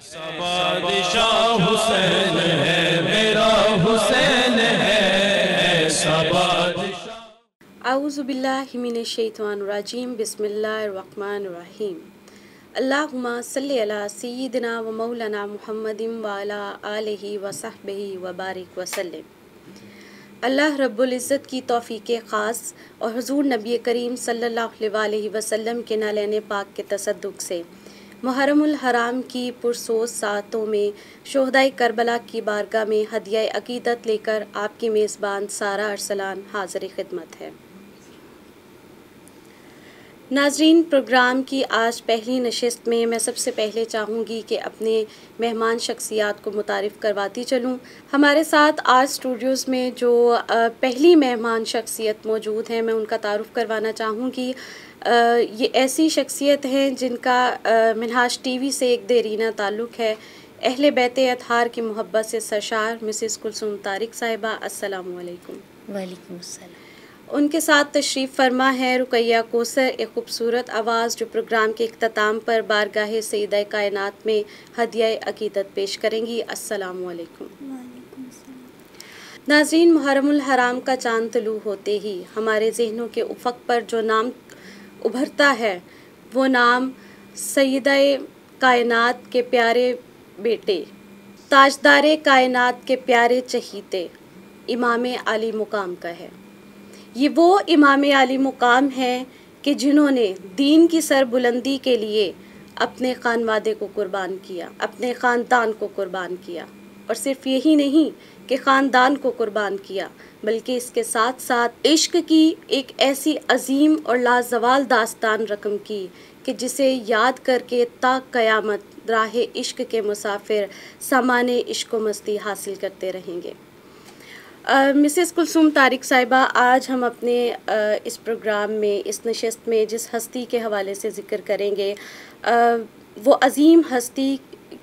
بادشاہ حسین ہے میرا حسین ہے ایسا بادشاہ۔ اعوذ باللہ من الشیطان الرجیم، بسم اللہ الرحمن الرحیم۔ اللہم صلی علی سیدنا و مولانا محمد وعلی آلہ وصحبہ وبارک وسلم۔ اللہ رب العزت کی توفیق خاص اور حضور نبی کریم صلی اللہ علیہ وسلم کے نالین پاک کے تصدق سے محرم الحرام کی پرسوز ساعتوں میں شہدائے کربلا کی بارگاہ میں ہدیہ عقیدت لے کر آپ کی میزبان سارہ ارسلان حاضر خدمت ہے۔ ناظرین، پروگرام کی آج پہلی نشست میں میں سب سے پہلے چاہوں گی کہ اپنے مہمان شخصیات کو متعارف کرواتی چلوں۔ ہمارے ساتھ آج اسٹوڈیوز میں جو پہلی مہمان شخصیت موجود ہیں میں ان کا تعارف کروانا چاہوں گی۔ یہ ایسی شخصیت ہیں جن کا منہاج ٹی وی سے ایک دیرینہ تعلق ہے۔ اہل بیت اطہار کی محبت سے سرشار مسز کلثوم طارق صاحبہ، السلام علیکم۔ وعلیکم السلام۔ ان کے ساتھ تشریف فرما ہے رقیہ کوثر، ایک خوبصورت آواز جو پروگرام کے اختتام پر بارگاہ سیدہ کائنات میں ہدیہ عقیدت پیش کریں گی۔ السلام علیکم۔ وعلیکم السلام۔ ناظرین، محرم الحرام کا چاند طلوع ہوتے ہی ہمارے ذہنوں کے افق پر جو نام ابھرتا ہے وہ نام سیدہ کائنات کے پیارے بیٹے، تاجدار کائنات کے پیارے چہیتے امام عالی مقام کا ہے۔ یہ وہ امام عالی مقام ہیں کہ جنہوں نے دین کی سربلندی کے لیے اپنے خانوادے کو قربان کیا، اپنے خاندان کو قربان کیا، اور صرف یہی نہیں کہ خاندان کو قربان کیا بلکہ اس کے ساتھ ساتھ عشق کی ایک ایسی عظیم اور لازوال داستان رقم کی کہ جسے یاد کر کے تا قیامت راہ عشق کے مسافر سامان عشق و مستی حاصل کرتے رہیں گے۔ مسز کلثوم طارق صاحبہ، آج ہم اپنے اس پروگرام میں، اس نشست میں جس ہستی کے حوالے سے ذکر کریں گے وہ عظیم ہستی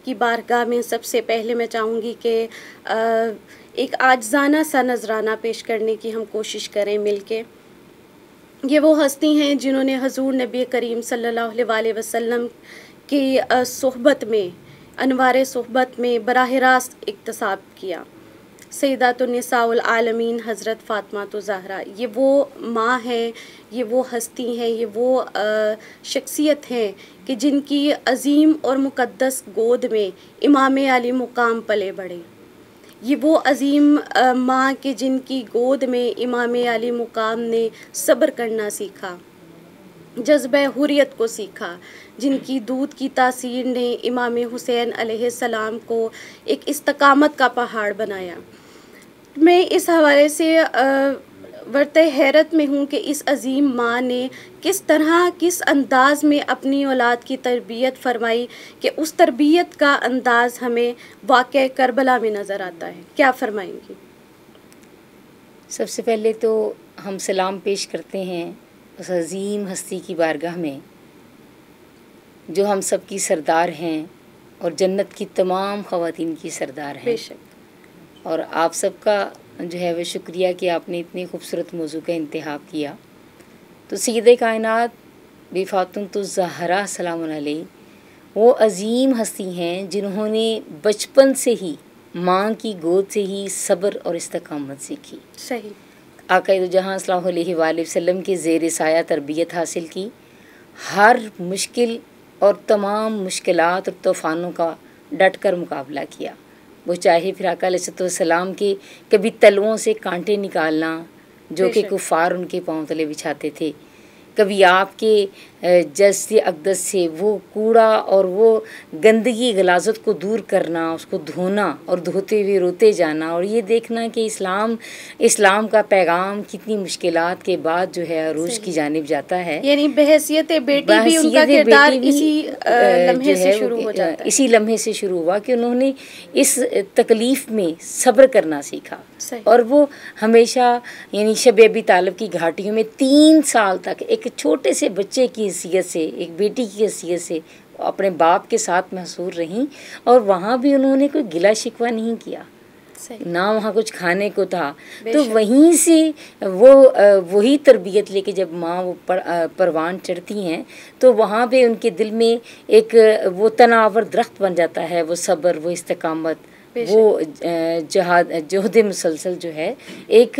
کی بارگاہ میں سب سے پہلے میں چاہوں گی کہ ایک عاجزانہ سا نذرانہ پیش کرنے کی ہم کوشش کریں مل کے۔ یہ وہ ہستی ہیں جنہوں نے حضور نبی کریم صلی اللہ علیہ وسلم کی صحبت میں، انوار صحبت میں براہ راست اکتساب کیا۔ سیدات النساء العالمین حضرت فاطمہ الزہرا، یہ وہ ماں ہیں، یہ وہ ہستی ہیں، یہ وہ شخصیت ہیں کہ جن کی عظیم اور مقدس گود میں امام عالی مقام پلے بڑھے۔ یہ وہ عظیم ماں کہ جن کی گود میں امام عالی مقام نے صبر کرنا سیکھا، جذبہ حریت کو سیکھا، جن کی دودھ کی تاثیر نے امام حسین علیہ السلام کو ایک استقامت کا پہاڑ بنایا۔ میں اس حوالے سے ورطہ حیرت میں ہوں کہ اس عظیم ماں نے کس طرح، کس انداز میں اپنی اولاد کی تربیت فرمائی کہ اس تربیت کا انداز ہمیں واقعہ کربلا میں نظر آتا ہے۔ کیا فرمائیں گی؟ سب سے پہلے تو ہم سلام پیش کرتے ہیں اس عظیم ہستی کی بارگاہ میں جو ہم سب کی سردار ہیں اور جنت کی تمام خواتین کی سردار ہیں۔ بے شک۔ اور آپ سب کا جو ہے وہ شکریہ کہ آپ نے اتنے خوبصورت موضوع کا انتخاب کیا۔ تو سیدہ کائنات بی فاطمۃ الزہرا سلام علیہ وہ عظیم ہستی ہیں جنہوں نے بچپن سے ہی ماں کی گود سے ہی صبر اور استقامت سیکھی۔ صحیح۔ آقا دو جہاں صلی اللہ علیہ وآلہ وسلم کے زیر سایہ تربیت حاصل کی، ہر مشکل اور تمام مشکلات اور طوفانوں کا ڈٹ کر مقابلہ کیا۔ وہ چاہے پھر آقا علیہ السلام کے کبھی تلووں سے کانٹے نکالنا جو کہ کفار ان کے پاؤں تلے بچھاتے تھے، کبھی آپ کے جسد اقدس سے وہ کوڑا اور وہ گندگی غلاظت کو دور کرنا، اس کو دھونا اور دھوتے ہوئے روتے جانا، اور یہ دیکھنا کہ اسلام کا پیغام کتنی مشکلات کے بعد جو ہے عروج کی جانب جاتا ہے۔ یعنی بحیثیت بیٹی بھی ان کا کردار اسی لمحے سے شروع ہو جاتا ہے، اسی لمحے سے شروع ہوا کہ انہوں نے اس تکلیف میں صبر کرنا سیکھا۔ اور وہ ہمیشہ یعنی شب ابی طالب کی گھاٹیوں میں 3 سال تک ایک چھوٹے سے بچے کی حیثیت سے، ایک بیٹی کی حیثیت سے اپنے باپ کے ساتھ محصور رہیں، اور وہاں بھی انہوں نے کوئی گلہ شکوہ نہیں کیا۔ نہ وہاں کچھ کھانے کو تھا، تو وہیں سے وہی تربیت لے کے جب ماں وہ پروان چڑھتی ہیں تو وہاں پہ ان کے دل میں ایک وہ تناور درخت بن جاتا ہے، وہ صبر، وہ استقامت، وہ جہد مسلسل جو ہے ایک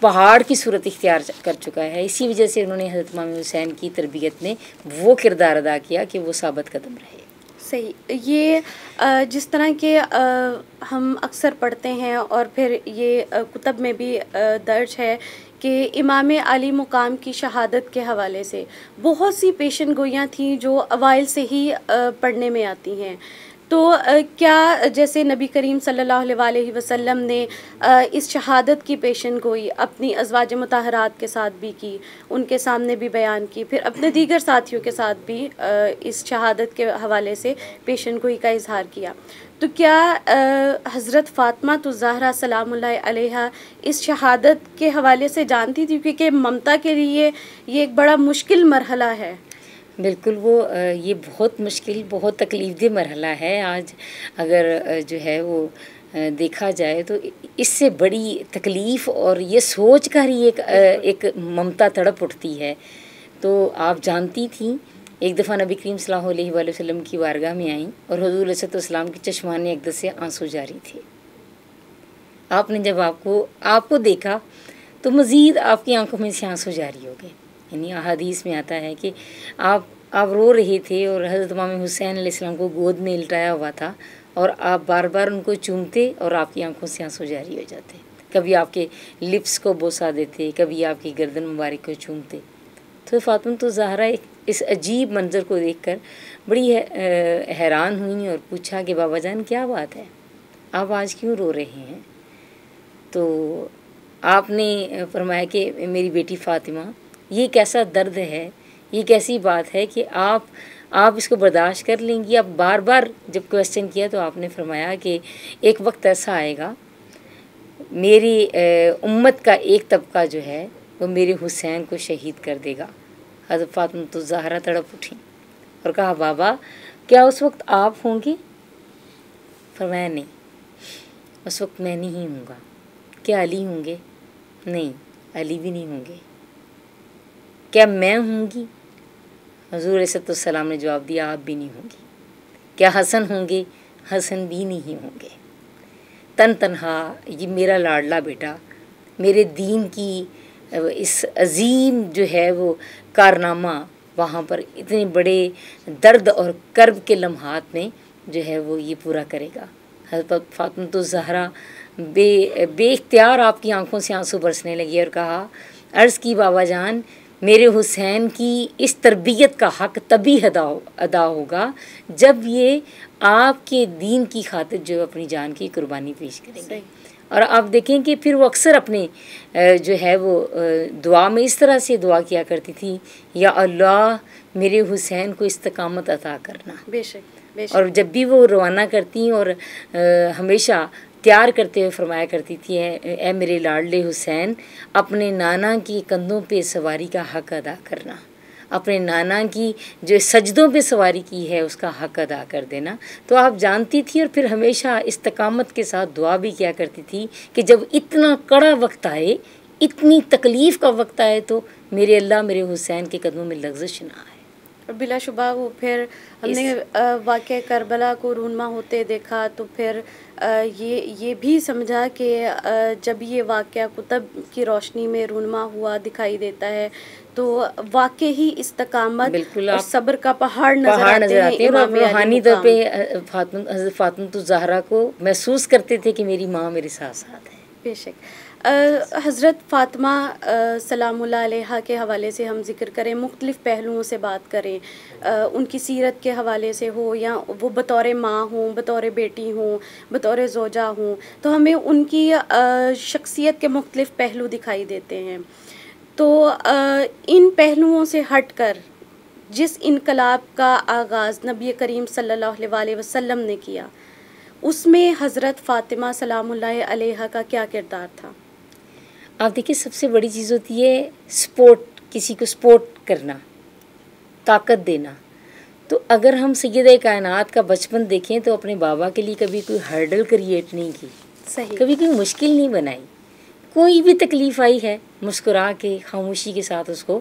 پہاڑ کی صورت اختیار کر چکا ہے. اسی وجہ سے انہوں نے حضرت امام حسین کی تربیت میں وہ کردار ادا کیا کہ وہ ثابت قدم رہے. صحیح. یہ جس طرح کے ہم اکثر پڑھتے ہیں اور پھر یہ کتب میں بھی درج ہے کہ امام عالی مقام کی شہادت کے حوالے سے بہت سی پیشن گوئیاں تھیں جو اوائل سے ہی پڑھنے میں آتی ہیں. تو کیا جیسے نبی کریم صلی اللہ علیہ وسلم نے اس شہادت کی پیشن گوئی اپنی ازواج مطہرات کے ساتھ بھی کی، ان کے سامنے بھی بیان کی، پھر اپنے دیگر ساتھیوں کے ساتھ بھی اس شہادت کے حوالے سے پیشن گوئی کا اظہار کیا، تو کیا حضرت فاطمہ الزہرا سلام اللہ علیہا اس شہادت کے حوالے سے جانتی تھی؟ کیونکہ ممتا کے لیے یہ ایک بڑا مشکل مرحلہ ہے. بالکل، وہ یہ بہت مشکل، بہت تکلیف دہ مرحلہ ہے. آج اگر جو ہے وہ دیکھا جائے تو اس سے بڑی تکلیف اور یہ سوچ کر ہی ایک ممتا تڑپ اٹھتی ہے. تو آپ جانتی تھیں، ایک دفعہ نبی کریم صلی اللہ علیہ وآلہ وسلم کی بارگاہ میں آئیں اور حضور علیہ السلام کے چشمان اقدس سے آنسو جاری تھے. آپ نے جب آپ کو دیکھا تو مزید آپ کی آنکھوں میں سے آنسو جاری ہو گئے. یعنی احادیث میں آتا ہے کہ آپ رو رہے تھے اور حضرت امام حسین علیہ السلام کو گود میں لٹایا ہوا تھا اور آپ بار بار ان کو چومتے اور آپ کی آنکھوں سے آنسو جاری ہو جاتے. کبھی آپ کے لپس کو بوسہ دیتے، کبھی آپ کی گردن مبارک کو چومتے. تو فاطمہ الزہرا اس عجیب منظر کو دیکھ کر بڑی حیران ہوئیں اور پوچھا کہ بابا جان کیا بات ہے، آپ آج کیوں رو رہے ہیں؟ تو آپ نے فرمایا کہ میری بیٹی فاطمہ، یہ کیسا درد ہے، یہ کیسی بات ہے کہ آپ اس کو برداشت کر لیں گی؟ اب بار بار جب کویسچن کیا تو آپ نے فرمایا کہ ایک وقت ایسا آئے گا میری امت کا ایک طبقہ جو ہے وہ میرے حسین کو شہید کر دے گا. حضرت فاطمہ الزہرا تڑپ اٹھیں اور کہا بابا کیا اس وقت آپ ہوں گے؟ فرمایا نہیں، اس وقت میں نہیں ہوں گا. کیا علی ہوں گے؟ نہیں، علی بھی نہیں ہوں گے. کیا میں ہوں گی؟ حضور علیہ السلام نے جواب دیا آپ بھی نہیں ہوں گی. کیا حسن ہوں گے؟ حسن بھی نہیں ہوں گے. تنہا یہ میرا لاڈلا بیٹا میرے دین کی اس عظیم جو ہے وہ کارنامہ وہاں پر اتنے بڑے درد اور کرب کے لمحات میں جو ہے وہ یہ پورا کرے گا. حضرت فاطمہ الزہرا بے اختیار آپ کی آنکھوں سے آنسو برسنے لگی اور کہا، عرض کی بابا جان میرے حسین کی اس تربیت کا حق تبھی ادا ہوگا جب یہ آپ کے دین کی خاطر جو اپنی جان کی قربانی پیش کریں گے. اور آپ دیکھیں کہ پھر وہ اکثر اپنے جو ہے وہ دعا میں اس طرح سے دعا کیا کرتی تھی، یا اللہ میرے حسین کو استقامت عطا کرنا. بے شک. اور جب بھی وہ روانہ کرتی اور ہمیشہ تیار کرتے ہوئے فرمایا کرتی تھی، اے میرے لاڈلے حسین اپنے نانا کی کندھوں پہ سواری کا حق ادا کرنا، اپنے نانا کی جو سجدوں پہ سواری کی ہے اس کا حق ادا کر دینا. تو آپ جانتی تھی اور پھر ہمیشہ استقامت کے ساتھ دعا بھی کیا کرتی تھی کہ جب اتنا کڑا وقت آئے، اتنی تکلیف کا وقت آئے تو میرے اللہ میرے حسین کے قدموں میں لغزش نہ آئے. اور بلا شبہ وہ پھر ہم نے واقعہ کربلا کو رونما ہوتے دیکھا تو پھر یہ بھی سمجھا کہ جب یہ واقعہ کتب کی روشنی میں رونما ہوا دکھائی دیتا ہے تو واقعی ہی استقامت اور صبر کا پہاڑ نظر آتے ہیں. اور روحانی طور پہ حضرت فاطمہ الزہرا کو محسوس کرتے تھے کہ میری ماں میرے ساتھ ساتھ ہے. بے شک. حضرت فاطمہ سلام اللہ علیہا کے حوالے سے ہم ذکر کریں، مختلف پہلوؤں سے بات کریں، ان کی سیرت کے حوالے سے ہو یا وہ بطور ماں ہوں، بطور بیٹی ہوں، بطور زوجہ ہوں، تو ہمیں ان کی شخصیت کے مختلف پہلو دکھائی دیتے ہیں. تو ان پہلوؤں سے ہٹ کر جس انقلاب کا آغاز نبی کریم صلی اللہ علیہ وسلم نے کیا، اس میں حضرت فاطمہ سلام اللہ علیہا کا کیا کردار تھا؟ آپ دیکھیں سب سے بڑی چیز ہوتی ہے سپورٹ، کسی کو سپورٹ کرنا، طاقت دینا. تو اگر ہم سیدہ کائنات کا بچپن دیکھیں تو اپنے بابا کے لیے کبھی کوئی ہرڈل کریٹ نہیں کی. صحیح. کبھی کوئی مشکل نہیں بنائی. کوئی بھی تکلیف آئی ہے مسکرا کے خاموشی کے ساتھ اس کو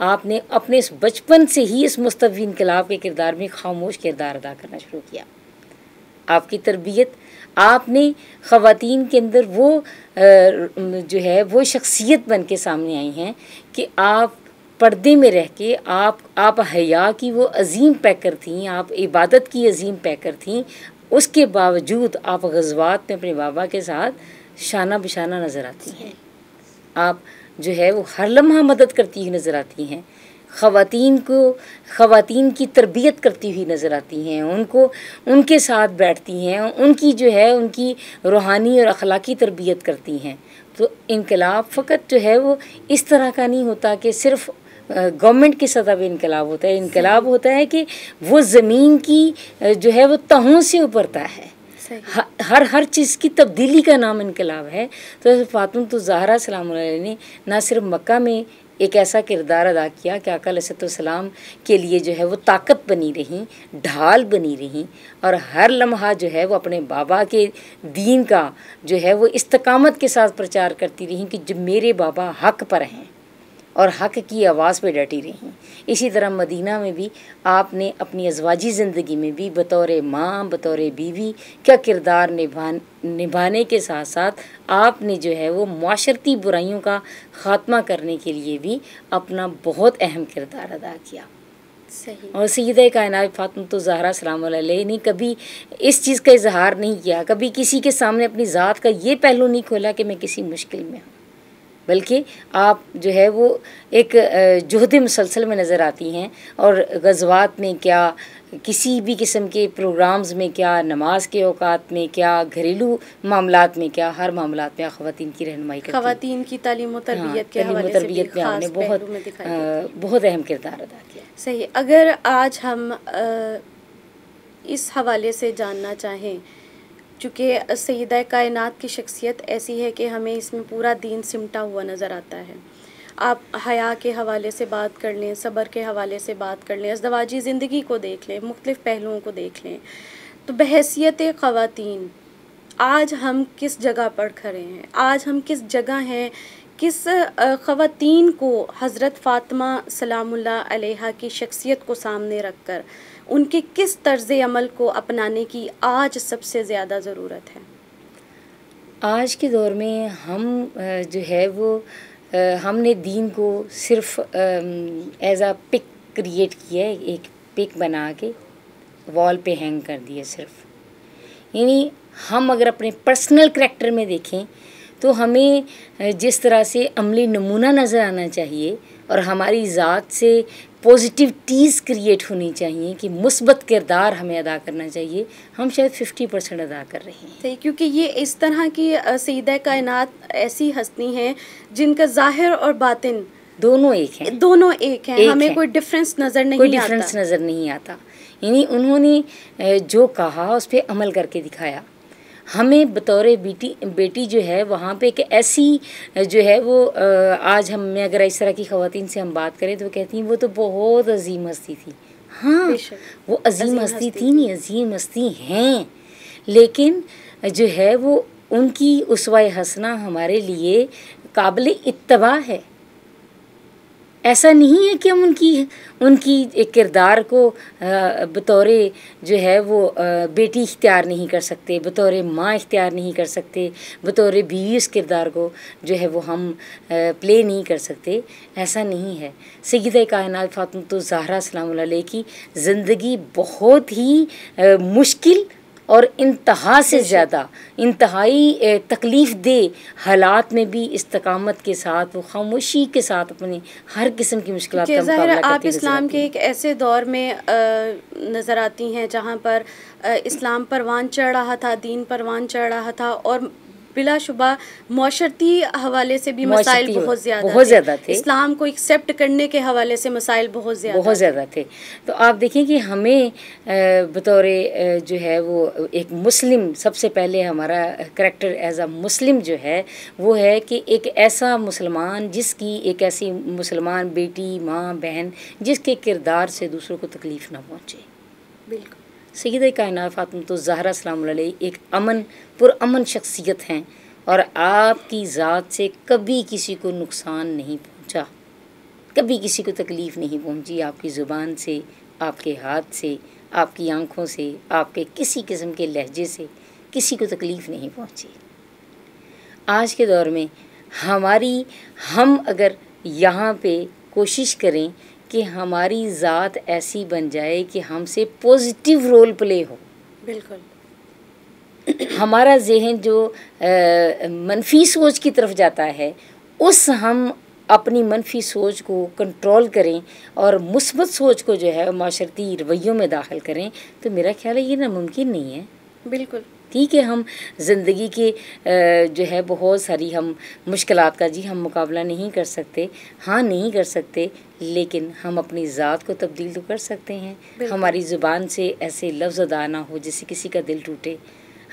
آپ نے اپنے اس بچپن سے ہی اس مصطفی انقلاب کے کردار میں خاموش کردار ادا کرنا شروع کیا. آپ کی تربیت، آپ نے خواتین کے اندر وہ جو ہے وہ شخصیت بن کے سامنے آئی ہیں کہ آپ پردے میں رہ کے آپ حیا کی وہ عظیم پیکر تھیں، آپ عبادت کی عظیم پیکر تھیں. اس کے باوجود آپ غزوات میں اپنے بابا کے ساتھ شانہ بشانہ نظر آتی ہیں. آپ جو ہے وہ ہر لمحہ مدد کرتی ہوئی نظر آتی ہیں. خواتین کی تربیت کرتی ہوئی نظر آتی ہیں. ان کے ساتھ بیٹھتی ہیں، ان کی جو ہے ان کی روحانی اور اخلاقی تربیت کرتی ہیں. تو انقلاب فقط جو ہے وہ اس طرح کا نہیں ہوتا کہ صرف گورنمنٹ کی سطح پہ انقلاب ہوتا ہے. انقلاب ہوتا ہے کہ وہ زمین کی جو ہے وہ تہوں سے ابھرتا ہے. ہر چیز کی تبدیلی کا نام انقلاب ہے. تو فاطمہ الزہرا سلام اللہ علیہ نے نہ صرف مکہ میں ایک ایسا کردار ادا کیا کہ آقا علیہ السلام کے لیے جو ہے وہ طاقت بنی رہیں، ڈھال بنی رہیں، اور ہر لمحہ جو ہے وہ اپنے بابا کے دین کا جو ہے وہ استقامت کے ساتھ پرچار کرتی رہیں کہ جو میرے بابا حق پر ہیں اور حق کی آواز پہ ڈٹی رہیں. اسی طرح مدینہ میں بھی آپ نے اپنی ازواجی زندگی میں بھی بطور ماں، بطور بیوی کا کردار نبھانے کے ساتھ ساتھ آپ نے جو ہے وہ معاشرتی برائیوں کا خاتمہ کرنے کے لیے بھی اپنا بہت اہم کردار ادا کیا. صحیح. اور سیدہ کائنات فاطمہ الزہرا سلام اللہ علیہ نے کبھی اس چیز کا اظہار نہیں کیا، کبھی کسی کے سامنے اپنی ذات کا یہ پہلو نہیں کھولا کہ میں کسی مشکل میں ہوں، بلکہ آپ جو ہے وہ ایک جہد مسلسل میں نظر آتی ہیں. اور غزوات میں کیا، کسی بھی قسم کے پروگرامز میں کیا، نماز کے اوقات میں کیا، گھریلو معاملات میں کیا، ہر معاملات میں خواتین کی رہنمائی کرتی ہیں. خواتین کی تعلیم و تربیت کے حوالے سے بھی خاص پہلو میں دکھائی دیتی ہیں. بہت اہم کردار ادا کیا. صحیح. اگر آج ہم اس حوالے سے جاننا چاہیں، چونکہ سیدہ کائنات کی شخصیت ایسی ہے کہ ہمیں اس میں پورا دین سمٹا ہوا نظر آتا ہے. آپ حیا کے حوالے سے بات کر لیں، صبر کے حوالے سے بات کر لیں، ازدواجی زندگی کو دیکھ لیں، مختلف پہلوؤں کو دیکھ لیں، تو بحیثیت خواتین آج ہم کس جگہ پر کھڑے ہیں؟ آج ہم کس جگہ ہیں؟ کس خواتین کو حضرت فاطمہ سلام اللہ علیہا کی شخصیت کو سامنے رکھ کر ان کے کس طرز عمل کو اپنانے کی آج سب سے زیادہ ضرورت ہے؟ آج کے دور میں ہم جو ہے وہ ہم نے دین کو صرف ایز اے پک کریٹ کیا ہے، ایک پک بنا کے وال پہ ہینگ کر دیا صرف. یعنی ہم اگر اپنے پرسنل کریکٹر میں دیکھیں تو ہمیں جس طرح سے عملی نمونہ نظر آنا چاہیے اور ہماری ذات سے پازیٹیوٹیز کریٹ ہونی چاہیے کہ مثبت کردار ہمیں ادا کرنا چاہیے، ہم شاید 50% ادا کر رہے ہیں. صحیح. کیونکہ یہ اس طرح کی سیدہ کائنات ایسی ہستی ہیں جن کا ظاہر اور باطن دونوں ایک ہیں. دونوں ایک ہیں. ہمیں کوئی ڈفرینس نظر نہیں آتا. کوئی ڈفرینس نظر نہیں آتا. یعنی انہوں نے جو کہا اس پہ عمل کر کے دکھایا. ہمیں بطور بیٹی جو ہے وہاں پہ ایک ایسی جو ہے وہ آج ہم میں اگر اس طرح کی خواتین سے ہم بات کریں تو کہتی ہیں وہ تو بہت عظیم ہستی تھی. ہاں وہ عظیم ہستی تھی، نہیں عظیم ہستی ہیں، لیکن جو ہے وہ ان کی اسوہ حسنہ ہمارے لیے قابل اتباع ہے. ایسا نہیں ہے کہ ہم ان کی ایک کردار کو بطور جو ہے وہ بیٹی اختیار نہیں کر سکتے، بطور ماں اختیار نہیں کر سکتے، بطور بیوی اس کردار کو جو ہے وہ ہم پلے نہیں کر سکتے. ایسا نہیں ہے. سیدہ کائنات فاطمہ الزہرا سلام اللہ علیہ کی زندگی بہت ہی مشکل اور انتہا سے زیادہ انتہائی تکلیف دہ حالات میں بھی استقامت کے ساتھ وہ خاموشی کے ساتھ اپنے ہر قسم کی مشکلات کا مقابلہ کرتی. آپ اسلام کے ایک ایسے دور میں نظر آتی ہیں جہاں پر اسلام پروان چڑھ رہا تھا، دین پروان چڑھ رہا تھا، اور بلا شبہ معاشرتی حوالے سے بھی مسائل بہت زیادہ تھے. اسلام کو ایکسیپٹ کرنے کے حوالے سے مسائل بہت زیادہ تھے. تو آپ دیکھیں کہ ہمیں بطور جو ہے وہ ایک مسلم، سب سے پہلے ہمارا کریکٹر ایز اے مسلم جو ہے وہ ہے کہ ایک ایسا مسلمان جس کی ایک ایسی مسلمان بیٹی، ماں، بہن جس کے کردار سے دوسروں کو تکلیف نہ پہنچے. بالکل سیدہ کائنات فاطمہ الزہرا سلام اللہ علیہ ایک پرامن شخصیت ہیں، اور آپ کی ذات سے کبھی کسی کو نقصان نہیں پہنچا، کبھی کسی کو تکلیف نہیں پہنچی، آپ کی زبان سے، آپ کے ہاتھ سے، آپ کی آنکھوں سے، آپ کے کسی قسم کے لہجے سے کسی کو تکلیف نہیں پہنچی۔ آج کے دور میں ہم اگر یہاں پہ کوشش کریں کہ ہماری ذات ایسی بن جائے کہ ہم سے پوزیٹیو رول پلے ہو، بالکل ہمارا ذہن جو منفی سوچ کی طرف جاتا ہے ہم اپنی منفی سوچ کو کنٹرول کریں اور مثبت سوچ کو جو ہے معاشرتی رویوں میں داخل کریں، تو میرا خیال ہے یہ ناممکن نہیں ہے۔ بالکل ٹھیک ہے، ہم زندگی کے جو ہے بہت ساری ہم مشکلات کا ہم مقابلہ نہیں کر سکتے، نہیں کر سکتے، لیکن ہم اپنی ذات کو تبدیل تو کر سکتے ہیں۔ ہماری زبان سے ایسے لفظ ادا نہ ہو جس سے کسی کا دل ٹوٹے،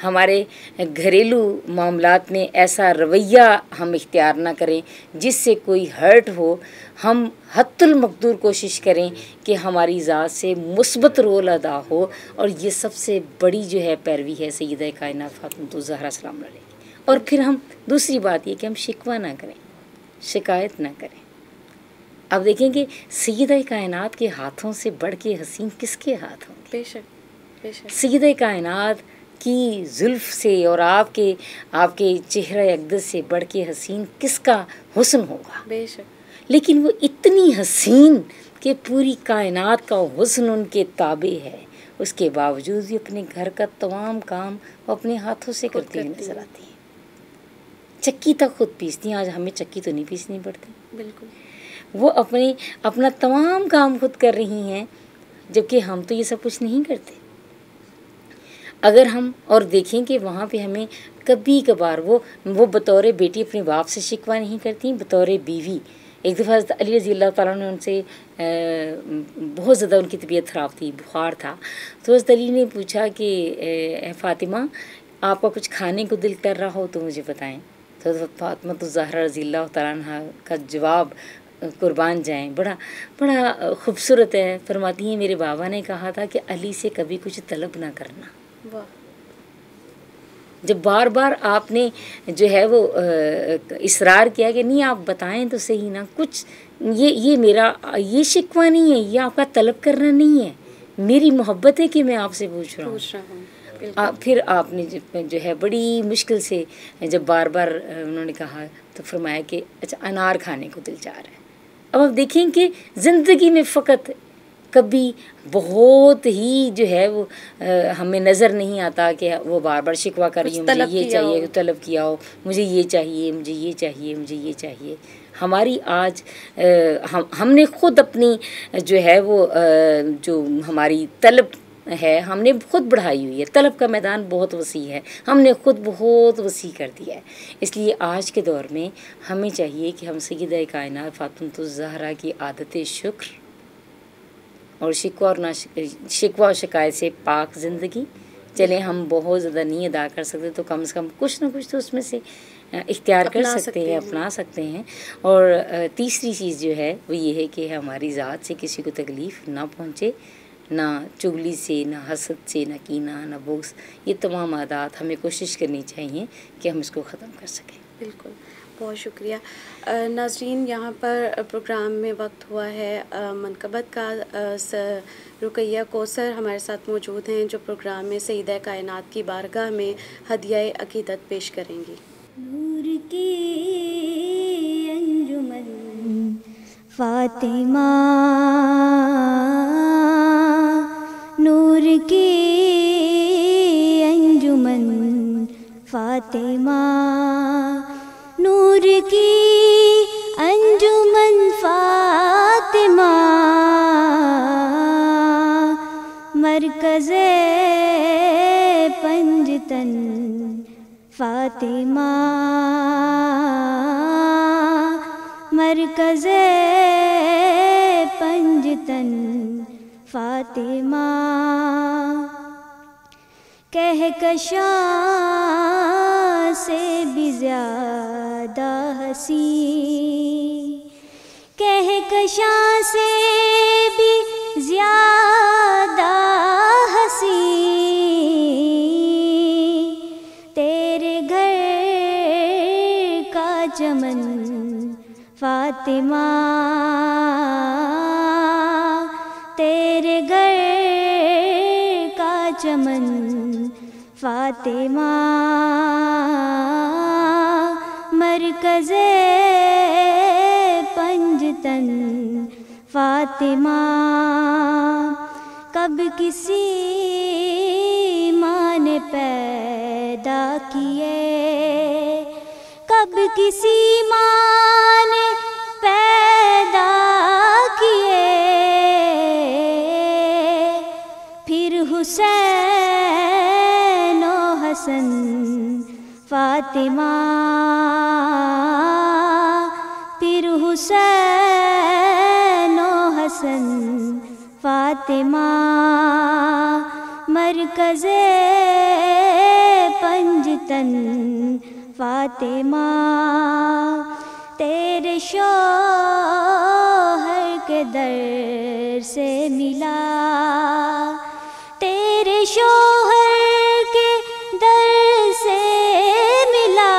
ہمارے گھریلو معاملات میں ایسا رویہ ہم اختیار نہ کریں جس سے کوئی ہرٹ ہو، ہم حد المقدور کوشش کریں کہ ہماری ذات سے مثبت رول ادا ہو، اور یہ سب سے بڑی جو ہے پیروی ہے سیدہ کائنات فاطمہ الزہرا سلام علیہ کی۔ اور پھر ہم دوسری بات یہ کہ ہم شکوہ نہ کریں، شکایت نہ کریں۔ اب دیکھیں کہ سیدہ کائنات کے ہاتھوں سے بڑھ کے حسین کس کے ہاتھ ہوں گے؟ بے شک بے شک۔ سیدہ کائنات کی زلف سے اور آپ کے چہرہ اقدس سے بڑھ کے حسین کس کا حسن ہوگا؟ بے شک۔ لیکن وہ اتنی حسین کہ پوری کائنات کا حسن ان کے تابع ہے، اس کے باوجود بھی اپنے گھر کا تمام کام وہ اپنے ہاتھوں سے کرتی ہوئی نظر آتی ہیں۔ چکی تک خود پیستی ہیں، آج ہمیں چکی تو نہیں پیسنی پڑتی، بالکل وہ اپنا تمام کام خود کر رہی ہیں، جبکہ ہم تو یہ سب کچھ نہیں کرتے۔ اگر ہم اور دیکھیں کہ وہاں پہ ہمیں کبھی کبھار وہ بطور بیٹی اپنے باپ سے شکوہ نہیں کرتی، بطور بیوی۔ ایک دفعہ حضرت علی رضی اللہ تعالیٰ نے ان سے بہت زیادہ ان کی طبیعت خراب تھی، بخار تھا، تو حضرت علی نے پوچھا کہ اے فاطمہ آپ کا کچھ کھانے کو دل کر رہا ہو تو مجھے بتائیں۔ تو حضرت فاطمہ الزہرا رضی اللہ تعالیٰ عنہ کا جواب قربان جائیں بڑا خوبصورت ہے، فرماتی ہیں میرے بابا نے کہا تھا کہ علی سے کبھی کچھ طلب نہ کرنا۔ جب بار بار آپ نے جو ہے وہ اصرار کیا کہ نہیں آپ بتائیں تو صحیح نا کچھ، یہ میرا یہ شکوہ نہیں ہے، یہ آپ کا طلب کرنا نہیں ہے، میری محبت ہے کہ میں آپ سے پوچھ رہا ہوں۔ پھر آپ نے جو ہے بڑی مشکل سے جب بار بار انہوں نے کہا تو فرمایا کہ اچھا انار کھانے کو دل چاہ رہا ہے۔ اب آپ دیکھیں کہ زندگی میں فقط کبھی بہت ہی جو ہے وہ ہمیں نظر نہیں آتا کہ وہ بار بار شکوہ کر رہی ہوں، مجھے یہ چاہیے، طلب کیا ہو، مجھے یہ چاہیے، مجھے یہ چاہیے، مجھے یہ چاہیے۔ ہماری آج ہم نے خود اپنی جو ہے وہ جو ہماری طلب ہے ہم نے خود بڑھائی ہوئی ہے، طلب کا میدان بہت وسیع ہے، ہم نے خود بہت وسیع کر دیا ہے۔ اس لیے آج کے دور میں ہمیں چاہیے کہ ہم سیدہ کائنات فاطمہ الزہرا کی عادت شکر اور شکوہ اور شکایت سے پاک زندگی چلیں، ہم بہت زیادہ نہیں ادا کر سکتے تو کم سے کم کچھ نہ کچھ تو اس میں سے اختیار کر سکتے ہیں، اپنا سکتے ہیں۔ اور تیسری چیز جو ہے وہ یہ ہے کہ ہماری ذات سے کسی کو تکلیف نہ پہنچے، نہ چغلی سے، نہ حسد سے، نہ کینہ، نہ بغض، یہ تمام عادات ہمیں کوشش کرنی چاہیے کہ ہم اس کو ختم کر سکیں۔ بالکل، بہت شکریہ ناظرین۔ یہاں پر پروگرام میں وقت ہوا ہے منقبت کا۔ رقیہ کوثر ہمارے ساتھ موجود ہیں جو پروگرام میں سیدہ کائنات کی بارگاہ میں ہدیہ عقیدت پیش کریں گی۔ نور کی انجمن فاطمہ، نور کی انجمن فاطمہ، نور کی انجمن فاطمہ، مرکز پنجتن فاطمہ، مرکز پنجتن فاطمہ، کہکشاں سے بھی زیادہ حسین، کہکشاں سے بھی زیادہ حسین، چمن فاطمہ، تیرے گھر کا چمن فاطمہ، مرکز پنجتن فاطمہ، کب کسی ماں نے پیدا کیے، کب کسی ماں نے پیدا کیے، پھر حسین و حسن فاطمہ، پھر حسین و حسن فاطمہ، مرکز پنجتن فاطمہ، تیرے شوہر کے در سے ملا، تیرے شوہر کے در سے ملا،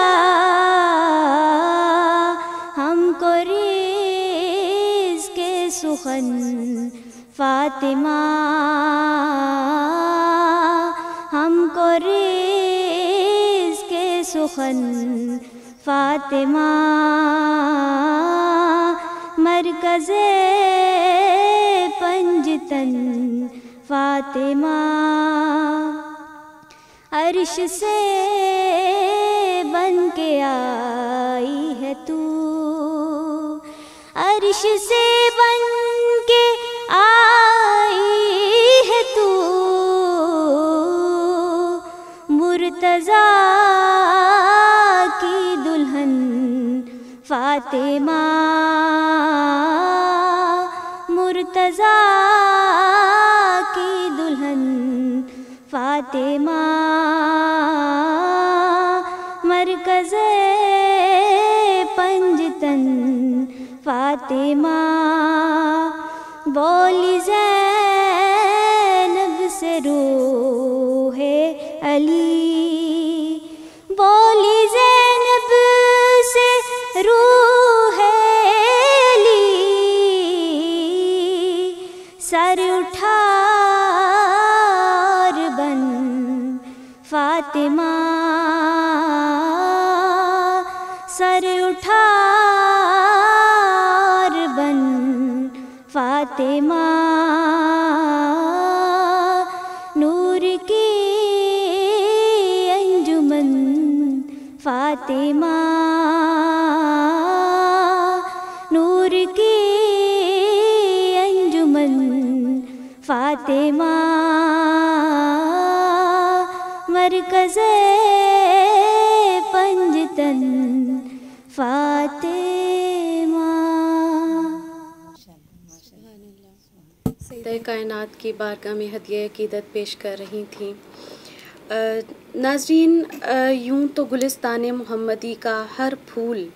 ہم کو رزق کے سخن فاطمہ، ہم کو رزق کے سخن فاطمہ، مرکز پنجتن فاطمہ، عرش سے بن کے آئی ہے تو، عرش سے بن کے آئی ہے تو، مرتضیٰ کی دلہن فاطمہ، مرتضیٰ کی دلہن فاطمہ، مرکز پنجتن فاطمہ، بولی زینب سے روح علی، بولی زینب سے روح علی، سر اٹھا اور بن فاطمہ، سر اٹھا اور بن فاطمہ، نور کی انجمن فاطمہ، نور کی انجمن فاطمہ، مرکز پنجتن فاطمہ۔ سیدہ کائنات کی بارگاہ میں ہدیہ عقیدت پیش کر رہی تھیں۔ ناظرین، یوں تو گلستان محمدی کا ہر پھول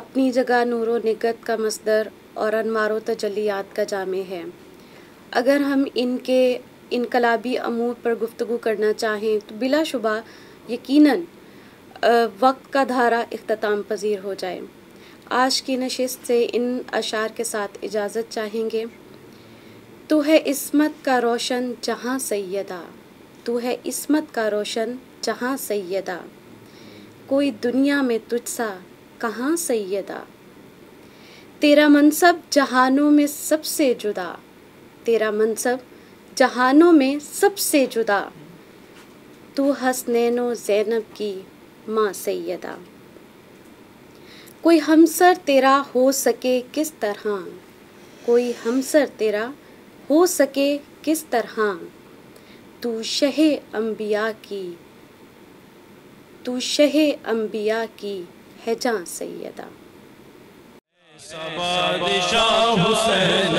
اپنی جگہ نور و نگت کا مصدر اور انوار و تجلیات کا جامع ہے۔ اگر ہم ان کے انقلابی امور پر گفتگو کرنا چاہیں تو بلا شبہ یقیناً وقت کا دھارا اختتام پذیر ہو جائے۔ آج کی نشست سے ان اشعار کے ساتھ اجازت چاہیں گے۔ تو ہے عصمت کا روشن جہاں سیدہ، تو ہے عصمت کا روشن جہاں سیدہ، کوئی دنیا میں تجھ سا کہاں سیدہ، تیرا منصب جہانوں میں سب سے جدا، تیرا منصب جہانوں میں سب سے جدا، تو حسنین و زینب کی ماں سیدہ، کوئی ہمسر تیرا ہو سکے کس طرح، کوئی ہمسر تیرا ہو سکے کس طرح، تو شہ انبیاء کی، تو شہ انبیاء کی ہے جاں سیدہ۔ بادشاہ حسین